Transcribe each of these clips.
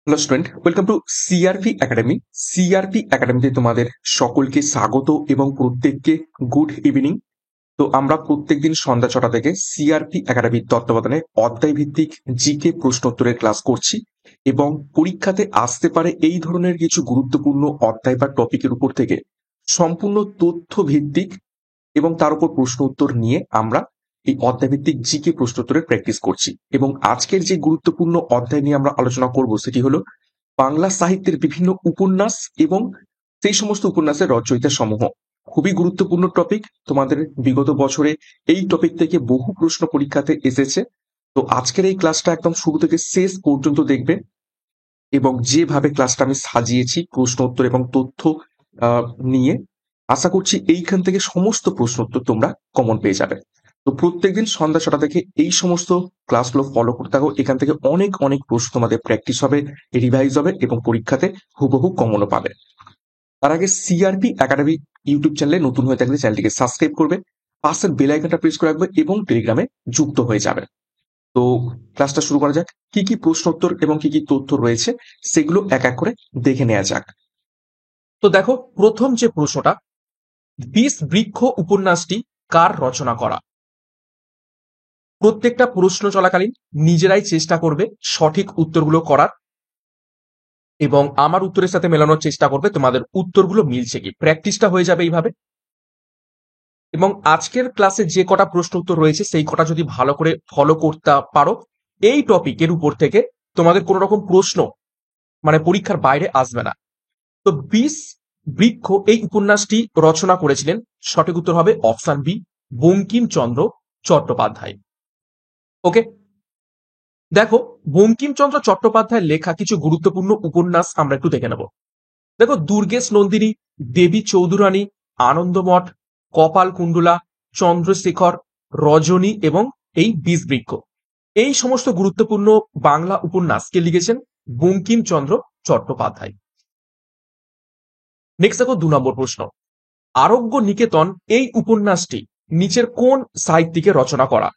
Hello student, welcome to CRP academy. CRP একাডেমিতে তোমাদের সকলকে স্বাগত এবং প্রত্যেককে গুড ইভিনিং। তো আমরা প্রত্যেকদিন সন্ধ্যা 6টা থেকে সিআরপি একাডেমির তত্ত্বাবধানে অধ্যায় ভিত্তিক জিকে প্রশ্ন উত্তরের ক্লাস করছি এবং পরীক্ষাতে আসতে পারে এই ধরনের কিছু গুরুত্বপূর্ণ অধ্যায় বা টপিকের উপর থেকে সম্পূর্ণ তথ্য ভিত্তিক এবং তার উপর প্রশ্ন উত্তর নিয়ে আমরা এই অধ্যায়ভিত্তিক জিকে প্রশ্ন উত্তরের প্র্যাকটিস করছি। এবং আজকের যে গুরুত্বপূর্ণ অধ্যায় নিয়ে আমরা আলোচনা করব সেটি হলো বাংলা সাহিত্যের বিভিন্ন উপন্যাস এবং সেই সমস্ত উপন্যাসের রচয়িতা সমূহ। খুবই গুরুত্বপূর্ণ টপিক। তোমাদের বিগত বছরে এই টপিক থেকে বহু প্রশ্ন পরীক্ষাতে এসেছে। তো আজকের এই ক্লাসটা একদম শুরু থেকে শেষ পর্যন্ত দেখবে এবং যেভাবে ক্লাসটা আমি সাজিয়েছি প্রশ্ন উত্তর এবং তথ্য আহ, নিয়ে আশা করছি এইখান থেকে সমস্ত প্রশ্ন উত্তর তোমরা কমন পেয়ে যাবে। তো প্রত্যেকদিন সন্ধ্যা 6টা থেকে এই সমস্ত ক্লাসগুলো ফলো করতে থাকো। এখান থেকে অনেক অনেক প্রশ্ন তোমাদের প্র্যাকটিস হবে, রিভাইজ হবে এবং পরীক্ষাতে হুবহু কমনও পাবে। তার আগে সিআরপি একাডেমি ইউটিউব চ্যানেলে নতুন হয়ে থাকলে চ্যানেলটিকে সাবস্ক্রাইব করবে, পাশের বেল আইকনটা প্রেস করে রাখবে এবং টেলিগ্রামে যুক্ত হয়ে যাবে। তো ক্লাসটা শুরু করা যাক। কি কি প্রশ্ন উত্তর এবং কি কি তথ্য রয়েছে সেগুলো এক এক করে দেখে নেওয়া যাক। তো দেখো, প্রথম যে প্রশ্নটা, ২০ বৃক্ষ উপন্যাসটি কার রচনা করা? প্রত্যেকটা প্রশ্ন চলাকালীন নিজেরাই চেষ্টা করবে সঠিক উত্তরগুলো করার এবং আমার উত্তরের সাথে মেলানোর চেষ্টা করবে তোমাদের উত্তরগুলো মিলছে কি। প্র্যাকটিসটা হয়ে যাবে এইভাবে। এবং আজকের ক্লাসে যে কটা প্রশ্ন উত্তর রয়েছে সেই কটা যদি ভালো করে ফলো করতে পারো, এই টপিকের উপর থেকে তোমাদের কোনো রকম প্রশ্ন মানে পরীক্ষার বাইরে আসবে না। তো ২০ বৃক্ষ এই উপন্যাসটি রচনা করেছিলেন, সঠিক উত্তর হবে অপশন বি, বঙ্কিমচন্দ্র চট্টোপাধ্যায়। ওকে, দেখো, বঙ্কিমচন্দ্র চট্টোপাধ্যায়ের লেখা কিছু গুরুত্বপূর্ণ উপন্যাস আমরা একটু দেখে নেব। দেখো, দুর্গেশ নন্দিনী, দেবী চৌধুরানী, আনন্দমঠ, কপালকুণ্ডলা, চন্দ্রশেখর, রজনী এবং এই বিষবৃক্ষ, এই সমস্ত গুরুত্বপূর্ণ বাংলা উপন্যাস কে লিখেছেন? বঙ্কিমচন্দ্র চট্টোপাধ্যায়। নেক্সট দেখো, ২ নম্বর প্রশ্ন, আরোগ্য নিকেতন এই উপন্যাসটি নিচের কোন সাহিত্যিকের রচনা করা?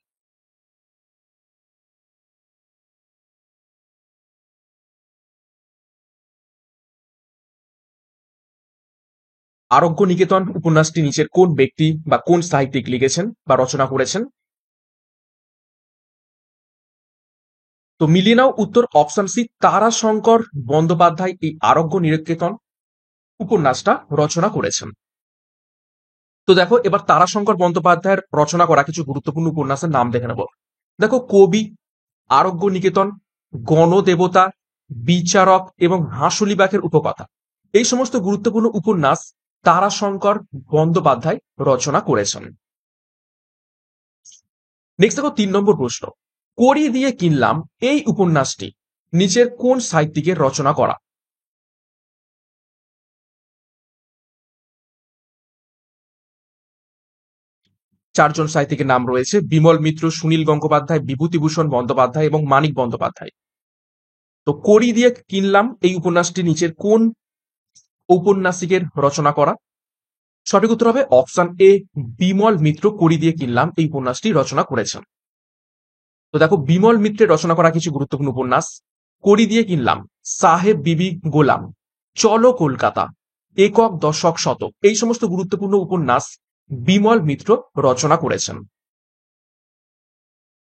আরোগ্য নিকেতন উপন্যাসটি নিচের কোন ব্যক্তি বা কোন সাহিত্যিক লিখেছেন বা রচনা করেছেন? তো মিলিয়ে নাও উত্তর, অপশন সি, তারাশঙ্কর বন্দ্যোপাধ্যায় এই আরোগ্য নিকেতন উপন্যাসটা রচনা করেছেন। তো দেখো, এবার তারাশঙ্কর বন্দ্যোপাধ্যায়ের রচনা করা কিছু গুরুত্বপূর্ণ উপন্যাসের নাম দেখে নেব। দেখো, কবি, আরোগ্য নিকেতন, গণদেবতা, বিচারক এবং হাঁসুলিবাগের উপকথা, এই সমস্ত গুরুত্বপূর্ণ উপন্যাস তারাশঙ্কর বন্দ্যোপাধ্যায় রচনা করেছেন। নেক্সট দেখো, ৩ নম্বর প্রশ্ন, কড়ি দিয়ে কিনলাম এই উপন্যাসটি নিচের কোন সাহিত্যিকের রচনা করা? চারজন সাহিত্যিকের নাম রয়েছে, বিমল মিত্র, সুনীল গঙ্গোপাধ্যায়, বিভূতিভূষণ বন্দ্যোপাধ্যায় এবং মানিক বন্দ্যোপাধ্যায়। তো কড়ি দিয়ে কিনলাম এই উপন্যাসটি নিচের কোন ঔপন্যাসিকের রচনা করা? সঠিক উত্তর হবে অপশন এ, বিমল মিত্র কড়ি দিয়ে কিনলাম এই উপন্যাসটি রচনা করেছেন। তো দেখো, বিমল মিত্রের রচনা করা কিছু গুরুত্বপূর্ণ উপন্যাস, কড়ি দিয়ে কিনলাম, সাহেব বিবি গোলাম, চলো কলকাতা, একক দশক শতক, এই সমস্ত গুরুত্বপূর্ণ উপন্যাস বিমল মিত্র রচনা করেছেন।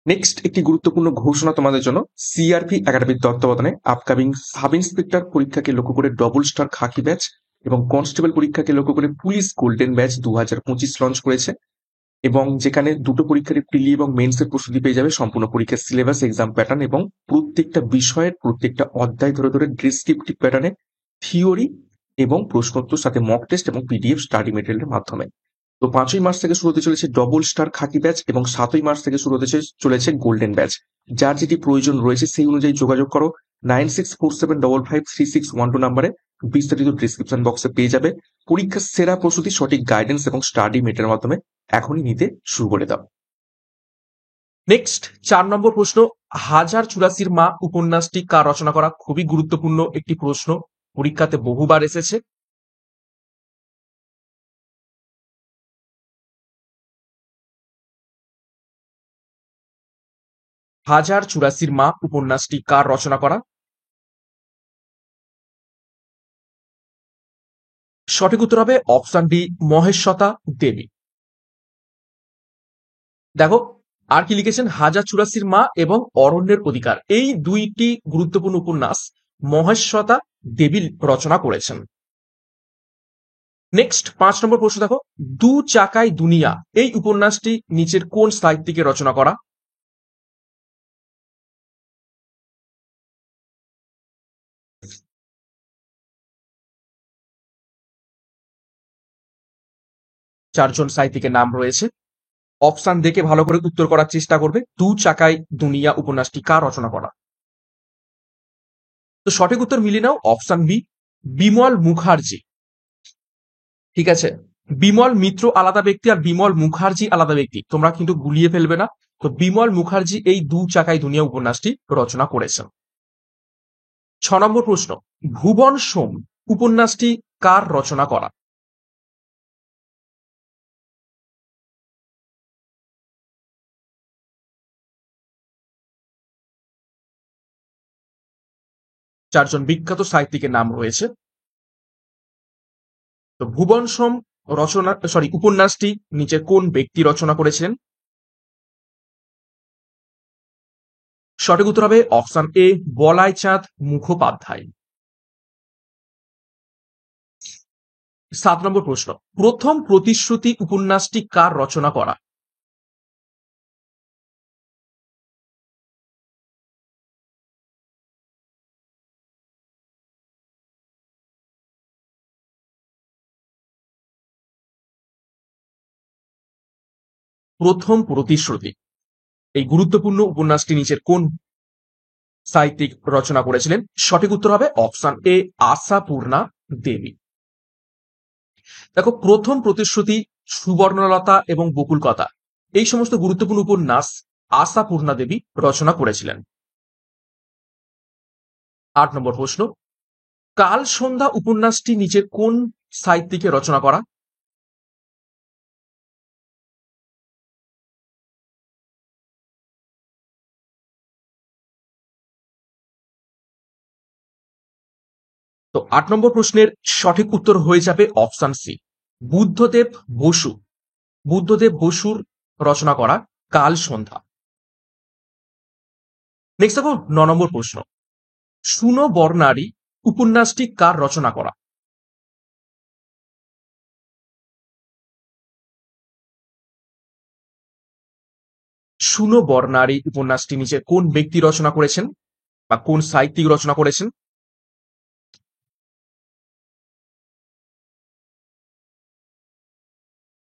নেক্সট একটি গুরুত্বপূর্ণ ঘোষণা তোমাদের জন্য। সিআরপি একাডেমির তত্ত্বাবধানে আপকামিং সাব ইন্সপেক্টর পরীক্ষাকে লক্ষ্য করে ডবল স্টার খাকি ব্যাচ এবং কনস্টেবল পরীক্ষাকে লক্ষ্য করে পুলিশ গোল্ডেন ব্যাচ 2025 লঞ্চ করেছে। এবং যেখানে দুটো পরীক্ষার প্রিলি এবং মেন্সের প্রস্তুতি পেয়ে যাবে, সম্পূর্ণ পরীক্ষার সিলেবাস, এক্সাম প্যাটার্ন এবং প্রত্যেকটা বিষয়ের প্রত্যেকটা অধ্যায় ধরে ধরে ডিসক্রিপটিভ প্যাটার্নে থিওরি এবং প্রশ্নোত্তর সাথে মক টেস্ট এবং পিডিএফ স্টাডি মেটেরিয়ালের মাধ্যমে। তো 5ই মার্চ থেকে শুরু হতে চলেছে ডবল স্টার খাকি ব্যাচ এবং 7ই মার্চ থেকে শুরু হতে চলেছে গোল্ডেন ব্যাচ। যার যেটি প্রয়োজন রয়েছে সেই অনুযায়ী যোগাযোগ করো 9647553612 নাম্বারে। বিস্তারিত ডিসক্রিপশন বক্সে পেয়ে যাবে। পরীক্ষার সেরা প্রস্তুতি, সঠিক গাইডেন্স এবং স্টাডি মেটের মাধ্যমে এখনই নিতে শুরু করে দাও। নেক্সট 4 নম্বর প্রশ্ন, হাজার চুরাসির মা উপন্যাসটি কার রচনা করা? খুবই গুরুত্বপূর্ণ একটি প্রশ্ন, পরীক্ষাতে বহুবার এসেছে। হাজার চুরাসির মা উপন্যাসটি কার রচনা করা? সঠিক উত্তর হবে অপশন ডি, মহেশ্বতা দেবী। দেখো আর কি লিখেছেন, হাজার চুরাশির মা এবং অরণ্যের অধিকার, এই দুইটি গুরুত্বপূর্ণ উপন্যাস মহেশ্বতা দেবী রচনা করেছেন। নেক্সট 5 নম্বর প্রশ্ন দেখো, দু চাকায় দুনিয়া এই উপন্যাসটি নিচের কোন সাহিত্যিকে রচনা করা? চারজন সাহিত্যিকের নাম রয়েছে, অপশন দেখে ভালো করে উত্তর করার চেষ্টা করবে। দু চাকায় দুনিয়া উপন্যাসটি কার রচনা করা? তো সঠিক উত্তর মিলিয়ে নাও, অপশন বি, বিমল মুখার্জি। ঠিক আছে, বিমল মিত্র আলাদা ব্যক্তি আর বিমল মুখার্জি আলাদা ব্যক্তি, তোমরা কিন্তু গুলিয়ে ফেলবে না। তো বিমল মুখার্জি এই দু চাকায় দুনিয়া উপন্যাসটি রচনা করেছেন। 6 নম্বর প্রশ্ন, ভুবন সোম উপন্যাসটি কার রচনা করা? চারজন বিখ্যাত সাহিত্যিকের নাম রয়েছে। তো ভুবন সোম উপন্যাসটি নিচের কোন ব্যক্তি রচনা করেছিলেন? সঠিক উত্তর হবে অপশন এ, বলাই চাঁদ মুখোপাধ্যায়। 7 নম্বর প্রশ্ন, প্রথম প্রতিশ্রুতি উপন্যাসটি কার রচনা করা? প্রথম প্রতিশ্রুতি এই গুরুত্বপূর্ণ উপন্যাসটি নিচের কোন সাহিত্যিক রচনা করেছিলেন? সঠিক উত্তর হবে অপশন এ, আশাপূর্ণা দেবী। দেখো প্রথম প্রতিশ্রুতি, সুবর্ণলতা এবং বকুলকথা এই সমস্ত গুরুত্বপূর্ণ উপন্যাস আশাপূর্ণা দেবী রচনা করেছিলেন। 8 নম্বর প্রশ্ন, কাল সন্ধ্যা উপন্যাসটি নিচের কোন সাহিত্যিকে রচনা করা? তো 8 নম্বর প্রশ্নের সঠিক উত্তর হয়ে যাবে অপশন সি, বুদ্ধদেব বসু। বুদ্ধদেব বসুর রচনা করা কাল সন্ধ্যা। নেক্সট দেখো 9 নম্বর প্রশ্ন, শুনো বর্ণালী উপন্যাসটি কার রচনা করা? শুনো বর্ণালী উপন্যাসটি নিচে কোন ব্যক্তি রচনা করেছেন বা কোন সাহিত্যিক রচনা করেছেন?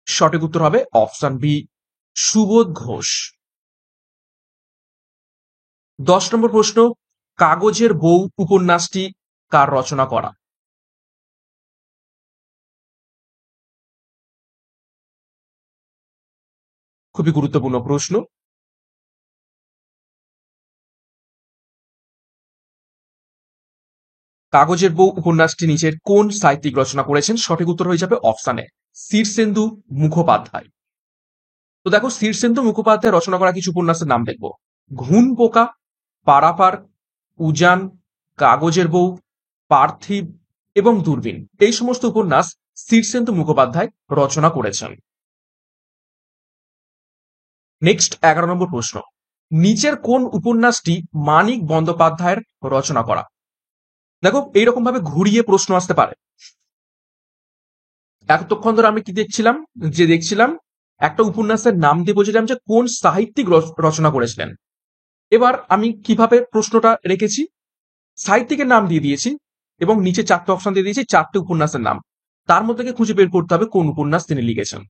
সঠিক উত্তর হবে অপশন বি, সুবোধ ঘোষ। 10 নম্বর প্রশ্ন, কাগজের বউ উপন্যাসটি কার রচনা করা? খুবই গুরুত্বপূর্ণ প্রশ্ন। কাগজের বউ উপন্যাসটি নিচের কোন সাহিত্যিক রচনা করেছেন? সঠিক উত্তর হয়ে যাবে অপশন এ, শীর্ষেন্দু মুখোপাধ্যায়। তো দেখো শীর্ষেন্দু মুখোপাধ্যায় রচনা করা কিছু উপন্যাসের নাম দেখবো, ঘুণ পোকা, পারাপার, উজান, কাগজের বউ, পার্থিব এবং দূরবীন এই সমস্ত উপন্যাস শীর্ষেন্দু মুখোপাধ্যায় রচনা করেছেন। নেক্সট 11 নম্বর প্রশ্ন, নিচের কোন উপন্যাসটি মানিক বন্দ্যোপাধ্যায়ের রচনা করা? দেখো এইরকম ভাবে ঘুরিয়ে প্রশ্ন আসতে পারে। এতক্ষণ ধরে আমি কি দেখছিলাম, দেখছিলাম একটা উপন্যাসের নাম দিয়ে বলছিলাম যে কোন সাহিত্যিক রচনা করেছিলেন। এবার আমি কিভাবে প্রশ্নটা রেখেছি, সাহিত্যিকের নাম দিয়ে দিয়েছি এবং নিচে 4টে অপশন দিয়ে দিয়েছি, 4টে উপন্যাসের নাম, তার মধ্যে থেকে খুঁজে বের করতে হবে কোন উপন্যাস তিনি লিখেছেন।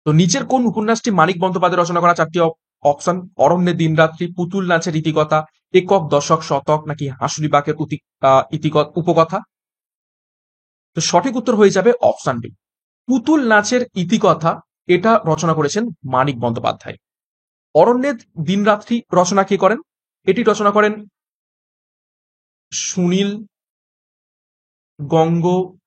তো নিচের কোন উপন্যাসটি মানিক বন্দ্যোপাধ্যায় রচনা করা? 4টি অপশন, অরণ্যে দিনরাত্রি, পুতুল নাচের ইতিকথা, একক দশক শতক নাকি হাঁসুলি বাকের উপকথা? তো সঠিক উত্তর হয়ে যাবে অপশন বি, পুতুল নাচের ইতিকথা, এটা রচনা করেছেন মানিক বন্দ্যোপাধ্যায়। অরণ্যের দিনরাত্রি রচনা কে করেন? এটি রচনা করেন সুনীল গঙ্গোপাধ্যায়।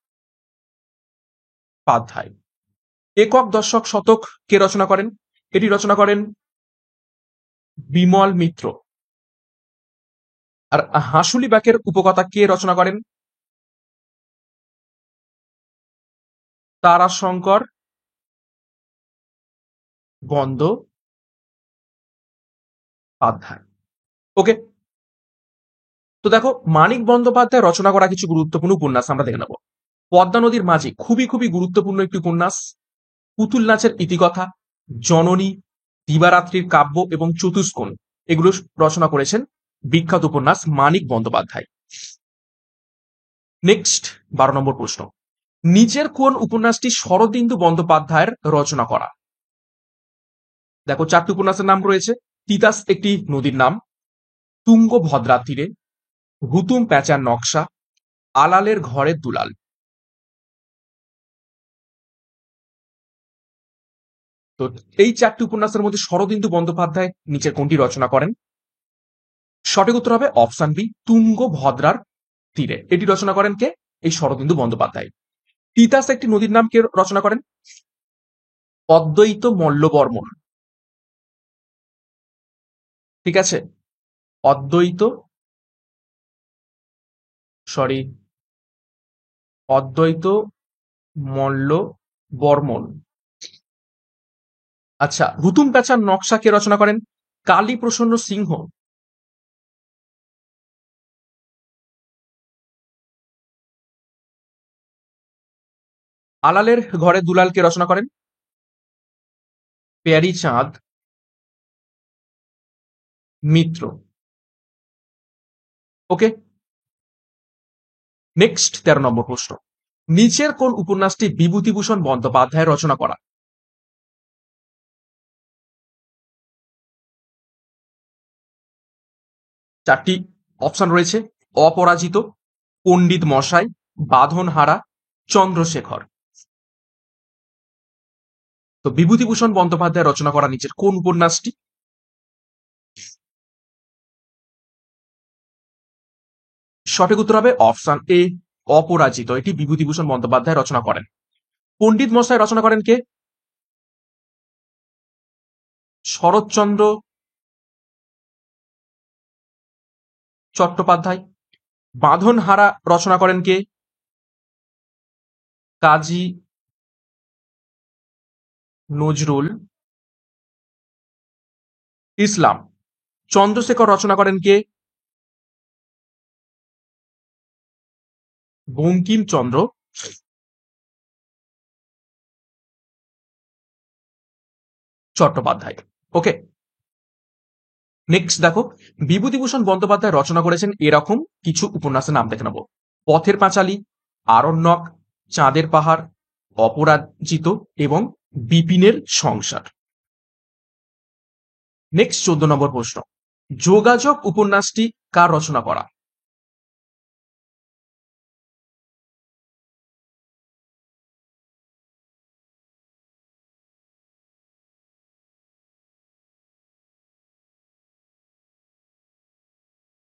একক দশক শতক কে রচনা করেন? এটি রচনা করেন বিমল মিত্র। আর হাঁসুলি বাকের উপকথা কে রচনা করেন? তারাশঙ্কর বন্দ্যোপাধ্যায়। ওকে, তো দেখো মানিক বন্দ্যোপাধ্যায় রচনা করা কিছু গুরুত্বপূর্ণ উপন্যাস আমরা দেখে নেব। পদ্মা নদীর মাঝি খুবই খুবই গুরুত্বপূর্ণ একটি উপন্যাস। পুতুল নাচের ইতিকথা, জননী, দিবারাত্রির কাব্য এবং চতুষ্কোণ এগুলো রচনা করেছেন বিখ্যাত উপন্যাস মানিক বন্দ্যোপাধ্যায়। নেক্সট 12 নম্বর প্রশ্ন, নিচের কোন উপন্যাসটি শরদিন্দু বন্দ্যোপাধ্যায়ের রচনা করা? দেখো 4টি উপন্যাসের নাম রয়েছে। তিতাস একটি নদীর নাম, তুঙ্গভদ্রার তীরে, হুতুম প্যাঁচার নকশা, আলালের ঘরের দুলাল। তো এই 4টি উপন্যাসের মধ্যে শরদিন্দু বন্দ্যোপাধ্যায় নিচের কোনটি রচনা করেন? সঠিক উত্তর হবে অপশন বি, তুঙ্গভদ্রার তীরে। এটি রচনা করেন কে? এই শরদিন্দু বন্দ্যোপাধ্যায়। তিতাস একটি নদীর নাম কে রচনা করেন? অদ্বৈত মল্লবর্মণ। ঠিক আছে, অদ্বৈত অদ্বৈত মল্লবর্মণ। আচ্ছা, হুতুম প্যাঁচার নকশা কে রচনা করেন? কালী প্রসন্ন সিংহ। আলালের ঘরে দুলাল কে রচনা করেন? প্যারীচাঁদ মিত্র। ওকে, নেক্সট 13 নম্বর প্রশ্ন, নিচের কোন উপন্যাসটি বিভূতিভূষণ বন্দ্যোপাধ্যায় রচনা করা? চারটি অপশন রয়েছে, অপরাজিত, পণ্ডিত মশাই, বাঁধনহারা, চন্দ্রশেখর। তো বিভূতিভূষণ বন্দ্যোপাধ্যায় রচনা করা নিচের কোন উপন্যাসটি? সঠিক উত্তর হবে অপশন এ, অপরাজিত। এটি বিভূতিভূষণ বন্দ্যোপাধ্যায় রচনা করেন। পণ্ডিত মশাই রচনা করেন কে? শরৎচন্দ্র চট্টোপাধ্যায়। বাঁধনহারা রচনা করেন কে? কাজী নজরুল ইসলাম। চন্দ্রশেখর রচনা করেন কে? বঙ্কিমচন্দ্র চট্টোপাধ্যায়। ওকে, নেক্সট দেখো, বিভূতিভূষণ বন্দ্যোপাধ্যায় রচনা করেছেন এরকম কিছু উপন্যাসের নাম দেখে নেব। পথের পাঁচালী, আরণ্যক, চাঁদের পাহাড়, অপরাজিত এবং বিপিনের সংসার। নেক্সট 14 নম্বর প্রশ্ন, যোগাযোগ উপন্যাসটি কার রচনা করা?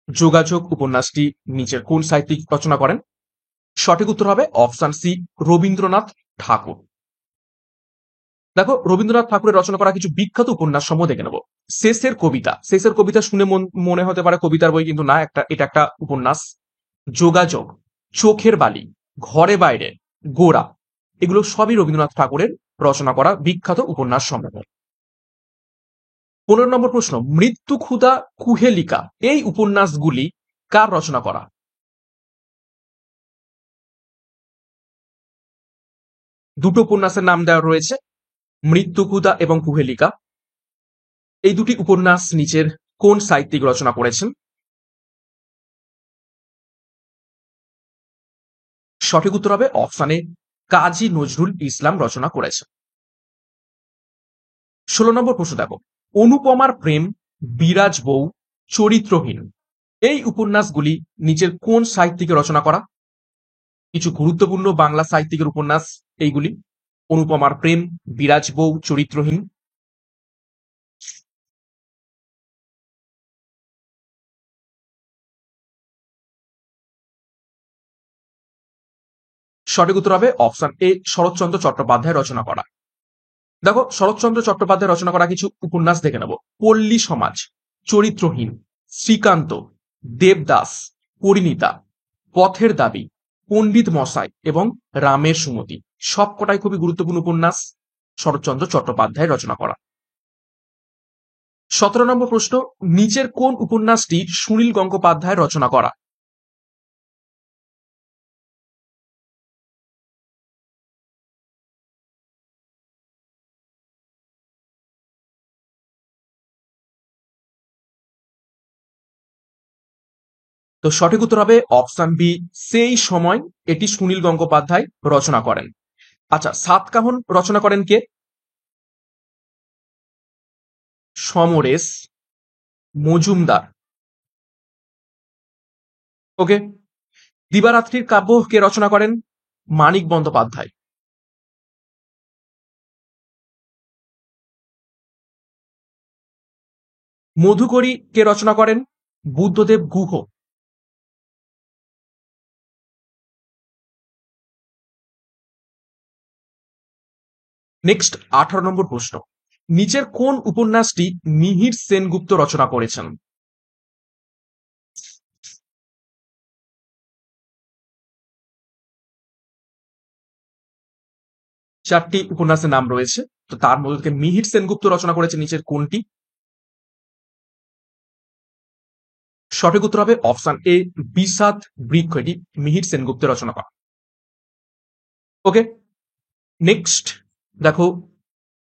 যোগাযোগ উপন্যাসটি নিচের কোন সাহিত্যিক রচনা করেন? সঠিক উত্তর হবে অপশন সি, রবীন্দ্রনাথ ঠাকুর। দেখো রবীন্দ্রনাথ ঠাকুরের রচনা করা কিছু বিখ্যাত উপন্যাস সমূহ দেখে নেব। শেষের কবিতা। শেষের কবিতা শুনে মনে হতে পারে কবিতার বই, কিন্তু না, এটা একটা উপন্যাস। যোগাযোগ, চোখের বালি, ঘরে বাইরে, গোরা, এগুলো সবই রবীন্দ্রনাথ ঠাকুরের রচনা করা বিখ্যাত উপন্যাস সমূহ। 15 নম্বর প্রশ্ন, মৃত্যু ক্ষুধা কুহেলিকা এই উপন্যাসগুলি কার রচনা করা? দুটো উপন্যাসের নাম দেওয়া রয়েছে, মৃত্যু ক্ষুধা এবং কুহেলিকা। এই দুটি উপন্যাস নিচের কোন সাহিত্যিক রচনা করেছেন? সঠিক উত্তর হবে অপশানে কাজী নজরুল ইসলাম রচনা করেছেন। 16 নম্বর প্রশ্ন দেখো, অনুপমার প্রেম, বিরাজ বউ, চরিত্রহীন এই উপন্যাসগুলি নিচের কোন সাহিত্যিকের রচনা করা? কিছু গুরুত্বপূর্ণ বাংলা সাহিত্যিকের উপন্যাস এইগুলি। অনুপমার প্রেম, বিরাজ বউ, চরিত্রহীন। সঠিক উত্তর হবে অপশন এ, শরৎচন্দ্র চট্টোপাধ্যায় রচনা করা। দেখো শরৎচন্দ্র চট্টোপাধ্যায় রচনা করা কিছু উপন্যাস দেখে নেব। পল্লী সমাজ, চরিত্রহীন, শ্রীকান্ত, দেবদাস, পরিণীতা, পথের দাবি, পণ্ডিত মশাই এবং রামের সুমতি। সবকটাই খুবই গুরুত্বপূর্ণ উপন্যাস, শরৎচন্দ্র চট্টোপাধ্যায়ের রচনা করা। 17 নম্বর প্রশ্ন, নিচের কোন উপন্যাসটি সুনীল গঙ্গোপাধ্যায় রচনা করা? তো সঠিক উত্তর হবে অপশন বি, সেই সময়। এটি সুনীল গঙ্গোপাধ্যায় রচনা করেন। আচ্ছা, সাতকাহন রচনা করেন কে? সমরেশ মজুমদার। ওকে। দিবারাত্রির কাব্য কে রচনা করেন? মানিক বন্দ্যোপাধ্যায়। মধুকরী কে রচনা করেন? বুদ্ধদেব গুহ। নেক্সট 18 নম্বর প্রশ্ন, নিচের কোন উপন্যাসটি মিহির সেনগুপ্ত রচনা করেছেন? চারটি উপন্যাসের নাম রয়েছে, তো তার মধ্যে থেকে মিহির সেনগুপ্ত রচনা করেছে নিচের কোনটি? সঠিক উত্তর হবে অপশন এ, বিষাদ বৃক্ষ। এটি মিহির সেনগুপ্তের রচনা করা। ওকে। নেক্সট দেখো,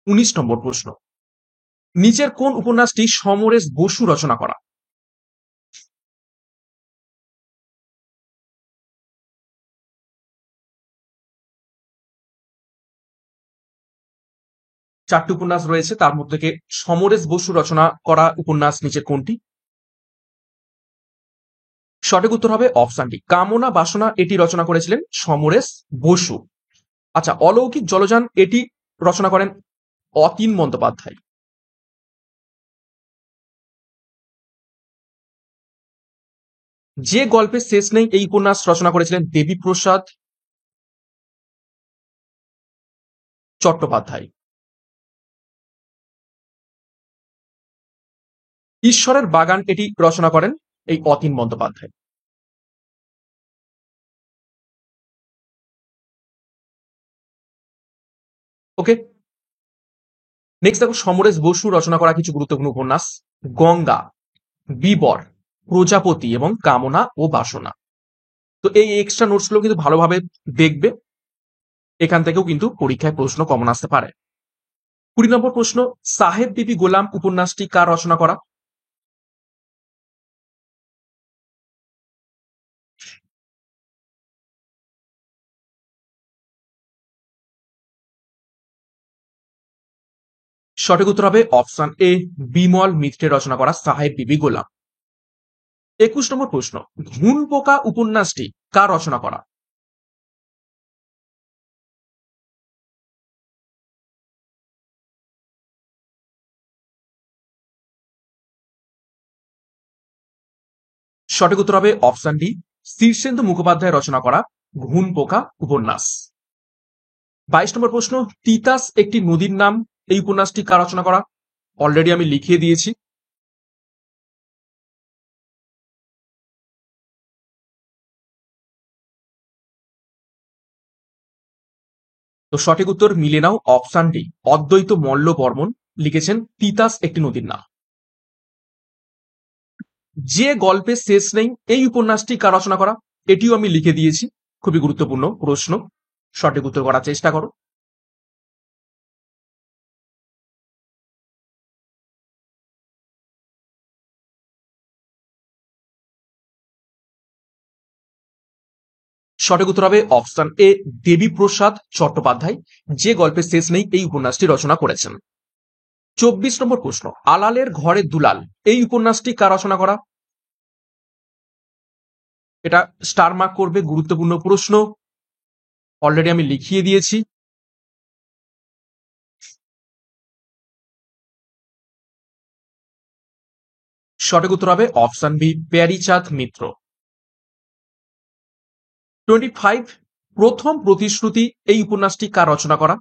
19 নম্বর প্রশ্ন, নিচের কোন উপন্যাসটি সমরেশ বসু রচনা করা? চারটি উপন্যাস রয়েছে, তার মধ্যে থেকে সমরেশ বসু রচনা করা উপন্যাস নিচের কোনটি? সঠিক উত্তর হবে অপশন ডি, কামনা বাসনা। এটি রচনা করেছিলেন সমরেশ বসু। আচ্ছা, অলৌকিক জলযান এটি রচনা করেন অতীন বন্দ্যোপাধ্যায়। যে গল্পের শেষ নেই এই উপন্যাস রচনা করেছিলেন দেবীপ্রসাদ চট্টোপাধ্যায়। ঈশ্বরের বাগান এটি রচনা করেন এই অতীন বন্দ্যোপাধ্যায়। ওকে। নেক্সট দেখো, সমরেশ বসু রচনা করা কিছু গুরুত্বপূর্ণ উপন্যাস: গঙ্গা, বিবর, প্রজাপতি এবং কামনা ও বাসনা। তো এই এক্সট্রা নোটস গুলো কিন্তু ভালোভাবে দেখবে, এখান থেকেও কিন্তু পরীক্ষায় প্রশ্ন কমন আসতে পারে। 20 নম্বর প্রশ্ন, সাহেব বিবি গোলাম উপন্যাসটি কার রচনা করা? সঠিক উত্তর হবে অপশন এ, বিমল মিত্রের রচনা করা সাহেব বিবি গোলাম। 21 নম্বর প্রশ্ন, ঘুণ পোকা উপন্যাসটি কার রচনা করা? সঠিক উত্তর হবে অপশন ডি, শীর্ষেন্দু মুখোপাধ্যায় রচনা করা ঘুণ পোকা উপন্যাস। 22 নম্বর প্রশ্ন, তিতাস একটি নদীর নাম এই উপন্যাসটি কার রচনা করা? অলরেডি আমি লিখিয়ে দিয়েছি। তো সঠিক উত্তর মিলে নাও, অপশন ডি, অদ্বৈত মল্ল বর্মন লিখেছেন তিতাস একটি নদীর নাম। যে গল্পের শেষ নেই এই উপন্যাসটি কার রচনা করা? এটিও আমি লিখে দিয়েছি, খুবই গুরুত্বপূর্ণ প্রশ্ন, সঠিক উত্তর করার চেষ্টা করো। সঠিক উত্তর হবে অপশন এ, দেবীপ্রসাদ চট্টোপাধ্যায় যে গল্পের শেষ নেই এই উপন্যাসটি রচনা করেছেন। 24 নম্বর প্রশ্ন, আলালের ঘরে দুলাল এই উপন্যাসটি কার রচনা করা? এটা স্টার মার্ক করবে, গুরুত্বপূর্ণ প্রশ্ন, অলরেডি আমি লিখিয়ে দিয়েছি। সঠিক উত্তর হবে অপশন বি, প্যারীচাঁদ মিত্র। 25, প্রথম প্রতিশ্রুতি এই উপন্যাসটি কার রচনা করা?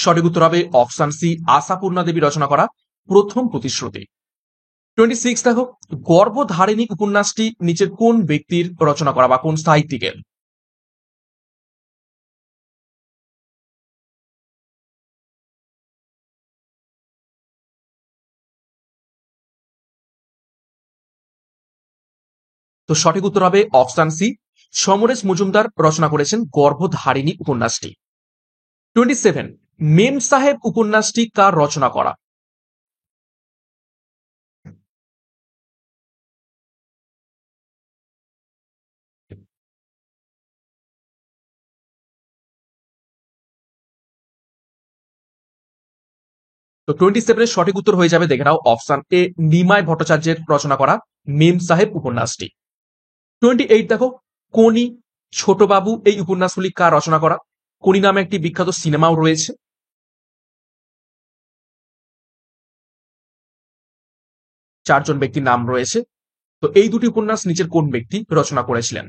সঠিক উত্তর হবে অপশন সি, আশাপূর্ণা দেবী রচনা করা প্রথম প্রতিশ্রুতি। 26 দেখো, গর্ভধারিণী উপন্যাসটি নিচের কোন ব্যক্তির রচনা করা বা কোন সাহিত্যিকের? তো সঠিক উত্তর হবে অপশন সি, সমরেশ মজুমদার রচনা করেছেন গর্ভধারিণী উপন্যাসটি। 27, মেম সাহেব উপন্যাসটি কার রচনা করা? তো 27 এর সঠিক উত্তর হয়ে যাবে, দেখে নাও, অপশন এ, নিমাই ভট্টাচার্যের রচনা করা মেম সাহেব উপন্যাসটি। 28 দেখো, কোনি, ছোটবাবু এই উপন্যাসগুলি কার রচনা করা? কোনি নামে একটি বিখ্যাত সিনেমাও রয়েছে। চারজন ব্যক্তির নাম রয়েছে। তো এই দুটি উপন্যাস নিচের কোন ব্যক্তি রচনা করেছিলেন?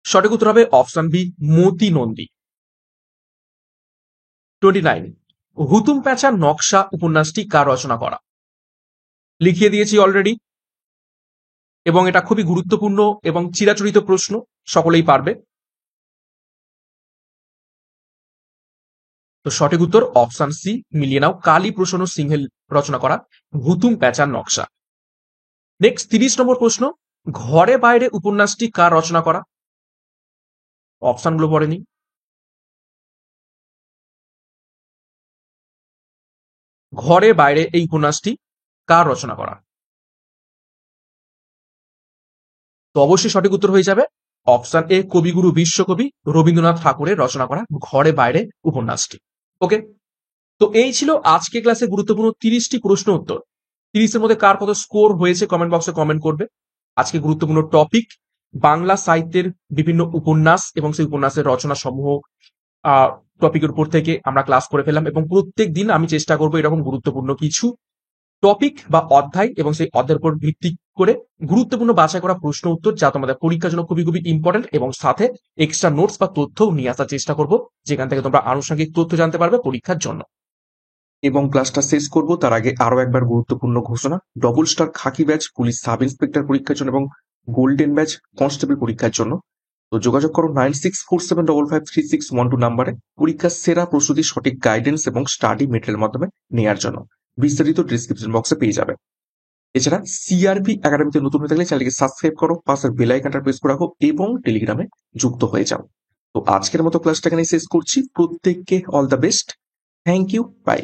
সঠিক উত্তর হবে অপশন বি, মতি নন্দী। 29, হুতুম প্যাঁচার নকশা উপন্যাসটি কার রচনা করা? লিখিয়ে দিয়েছি অলরেডি, এবং এটা খুবই গুরুত্বপূর্ণ এবং চিরাচরিত প্রশ্ন, সকলেই পারবে। তো সঠিক উত্তর অপশন সি, মিলিয়ে নাও, কালী প্রসন্ন সিংহের রচনা করা হুতুম প্যাঁচার নকশা। নেক্সট 30 নম্বর প্রশ্ন, ঘরে বাইরে উপন্যাসটি কার রচনা করা? অপশনগুলো পড়েনি। ঘরে বাইরে এই উপন্যাসটি কার রচনা করা? তো অবশ্যই সঠিক উত্তর হয়ে যাবে অপশন এ, কবিগুরু বিশ্বকবি রবীন্দ্রনাথ ঠাকুরের রচনা করা ঘরে বাইরে উপন্যাসটি। ওকে, তো এই ছিল আজকে ক্লাসে গুরুত্বপূর্ণ 30টি প্রশ্ন উত্তর। 30-এর মধ্যে কার কত স্কোর হয়েছে কমেন্ট বক্সে কমেন্ট করবে। আজকে গুরুত্বপূর্ণ টপিক বাংলা সাহিত্যের বিভিন্ন উপন্যাস এবং সেই উপন্যাসের রচনা সমূহ টপিকের উপর থেকে আমরা ক্লাস করে ফেললাম, এবং প্রত্যেক দিন আমি চেষ্টা করবো এরকম গুরুত্বপূর্ণ কিছু টপিক বা অধ্যায় এবং সেই অধ্যায়ের উপর ভিত্তি করে গুরুত্বপূর্ণ বাছাই করা প্রশ্ন উত্তর, যা তোমাদের পরীক্ষার জন্য খুবই খুবই ইম্পর্টেন্ট, এবং সাথে এক্সট্রা নোটস বা তথ্য নিয়ে আসার চেষ্টা করব, যেখান থেকে তোমরা আনুষঙ্গিক তথ্য জানতে পারবে পরীক্ষার জন্য। এবং ক্লাসটা শেষ করব তার আগে আরো একবার গুরুত্বপূর্ণ ঘোষণা, ডবল স্টার খাকি ব্যাচ পুলিশ সাব ইন্সপেক্টর পরীক্ষার জন্য এবং গোল্ডেন ব্যাচ কনস্টেবল পরীক্ষার জন্য। তো যোগাযোগ করো 9647553612 নাম্বারে পরীক্ষার সেরা প্রস্তুতি, সঠিক গাইডেন্স এবং স্টাডি মেটেরিয়াল মাধ্যমে নেওয়ার জন্য। বিস্তারিত ডিসক্রিপশন বক্সে পেয়ে যাবে। এছাড়া সিআরপি একাডেমিতে নতুন হয়ে থাকলে চ্যানেলকে সাবস্ক্রাইব করো, পাশের বেল আইকনটা প্রেস করে রাখো এবং টেলিগ্রামে যুক্ত হয়ে যাও। তো আজকের মতো ক্লাসটা এখানে শেষ করছি। প্রত্যেককে all the best. Thank you, by.